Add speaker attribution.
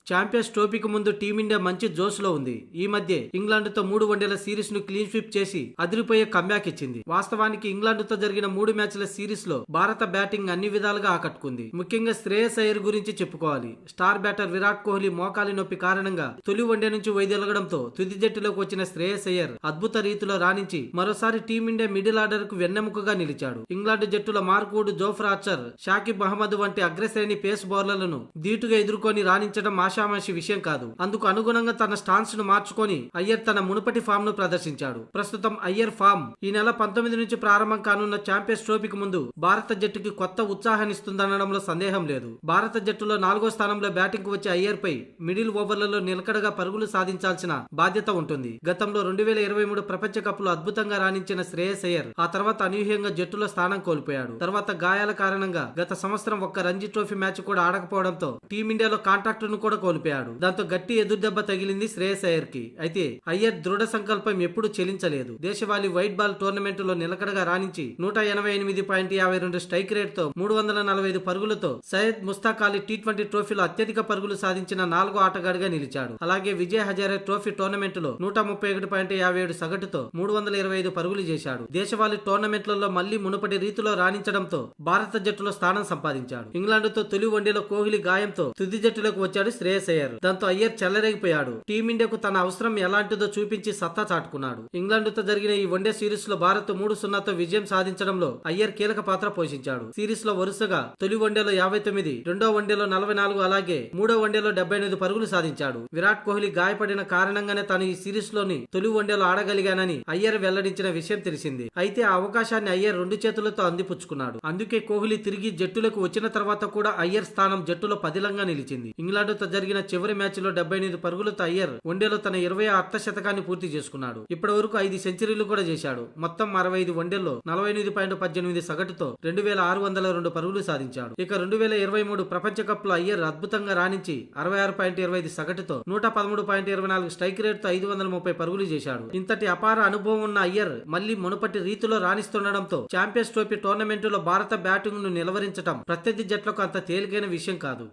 Speaker 1: Champions ట్రోఫీకి ముందు team India మంచి జోష్లో ఉంది. ఈ మధ్య ఇంగ్లాండ్తో 3 వన్డేల సిరీస్ ను క్లీన్ స్వీప్ చేసి అదిరిపోయే కంబ్యాక్ ఇచ్చింది. వాస్తవానికి ఇంగ్లాండ్తో జరిగిన 3 మ్యాచ్ల సిరీస్ లో భారత బ్యాటింగ్ అన్ని విధాలుగా ఆకట్టుకుంది. ముఖ్యంగా శ్రేయస్ అయ్యర్ గురించి చెప్పుకోవాలి. స్టార్ బ్యాటర్ విరాట్ కోహ్లీ మోకాలి నొప్పి కారణంగా తొలి వన్డే నుంచి వైదొలగడంతో తుది జట్టులోకి వచ్చిన శ్రేయస్ అయ్యర్ అద్భుత రీతిలో రాణించి మరోసారి టీమిండియా మిడిల్ ఆర్డర్ కు వెన్నెముకగా నిలిచాడు. ఇంగ్లాండ్ జట్టులో Mark Wood, Jofra Archer, Shakib Ahmed వంటి అగ్రశ్రేణి పేస్ బౌలర్లను ధీటుగా ఎదుర్కొని రాణించడం ఆషామాషి విషయం కాదు. అందుకు అనుగుణంగా తన స్టాన్స్ ను మార్చుకొని అయ్యర్ తన మునుపటి ఫామ్ ను ప్రదర్శించాడు. ప్రస్తుతం అయ్యర్ ఫామ్ ఈ నెల 19 నుంచి ప్రారంభం కానున్న ఛాంపియన్స్ ట్రోఫీకి ముందు భారత జట్టుకి కొత్త ఉత్సాహాన్నిస్తుందనడంలో సందేహం లేదు. భారత జట్టులో 4వ స్థానంలో బ్యాటింగ్ కు వచ్చే అయ్యర్ పై మిడిల్ ఓవర్లలో నిలకడగా పరుగులు సాధించాల్సిన బాధ్యత ఉంటుంది. గతంలో 2023 ప్రపంచ కప్ లో అద్భుతంగా రాణించిన శ్రేయస్ అయ్యర్ ఆ తర్వాత అనూహ్యంగా జట్టులో స్థానం కోల్పోయాడు. తర్వాత గాయాల కారణంగా గత సంవత్సరం ఒక్క రంజీ ట్రోఫీ మ్యాచ్ కూడా ఆడకపోవడంతో టీమిండియాలో కాంట్రాక్ట్ ను కూడా కోల్పోయాడు. దాంతో గట్టి ఎదురుదెబ్బ తగిలింది శ్రేయస్ అయ్యర్ కి. అయితే అయ్యర్ దృఢ సంకల్పం ఎప్పుడూ చెలించలేదు. దేశవాళీ వైట్ బాల్ టోర్నమెంట్ లో నిలకడగా రాణించి 188.52 స్ట్రైక్ రేట్ తో 345 పరుగులతో సయ్యద్ ముస్తాక్ అలీ టీ20 ట్రోఫీలో అత్యధిక పరుగులు సాధించిన 4వ ఆటగాడిగా నిలిచాడు. అలాగే విజయ్ హజారే ట్రోఫీ టోర్నమెంట్ లో 131.57 సగటుతో 325 పరుగులు చేశాడు. దేశవాళీ టోర్నమెంట్లలో మళ్లీ మునుపటి రీతిలో రాణించడంతో భారత జట్టులో స్థానం సంపాదించాడు. ఇంగ్లాండ్ తో తొలి వన్డేలో కోహ్లీ గాయంతో తుది జట్టులోకి వచ్చాడు శ్రేయస్ అయ్యర్. దాంతో అయ్యర్ చెలరేగిపోయాడు. టీమిండియాకు తన అవసరం ఎలాంటిదో చూపించి సత్తా చాటుకున్నాడు. ఇంగ్లాండ్తో జరిగిన ఈ వన్డే సిరీస్ లో భారత్ 3-0తో విజయం సాధించడంలో అయ్యర్ కీలక పాత్ర పోషించాడు. సిరీస్ లో వరుసగా తొలి వన్డేలో 59, రెండో వన్డేలో 44, అలాగే మూడో వన్డేలో 78 పరుగులు సాధించాడు. విరాట్ కోహ్లీ గాయపడిన కారణంగానే తాను ఈ సిరీస్ లోని తొలి వన్డేలో ఆడగలిగానని అయ్యర్ వెల్లడించిన విషయం తెలిసింది. అయితే ఆ అవకాశాన్ని అయ్యర్ 2 చేతులతో అందిపుచ్చుకున్నాడు. అందుకే కోహ్లీ తిరిగి జట్టులోకి వచ్చిన తర్వాత కూడా అయ్యర్ స్థానం జట్టులో పదిలంగా నిలిచింది. ఇంగ్లాండ్తో జరిగిన చివరి మ్యాచ్ లో 78 పరుగులతో అయ్యర్ వన్డేలో తన 20వ అర్ధశతకాన్ని పూర్తి చేసుకున్నాడు. ఇప్పటి వరకు 5 సెంచరీలు కూడా చేశాడు. మొత్తం 65 వన్డేల్లో 48.18 సగటుతో 2602 పరుగులు సాధించాడు. ఇక 2023 ప్రపంచ కప్ లో అయ్యర్ అద్భుతంగా రాణించి 66.25 సగటుతో 113.24 స్ట్రైక్ రేట్ తో 530 పరుగులు చేశాడు. ఇంతటి అపార అనుభవం ఉన్న అయ్యర్ మళ్లీ మునుపటి రీతిలో రాణిస్తుండడంతో ఛాంపియన్స్ ట్రోఫీ టోర్నమెంట్ లో భారత బ్యాటింగ్ ను నిలవరించడం ప్రత్యర్థి జట్లకు అంత తేలికైన విషయం కాదు.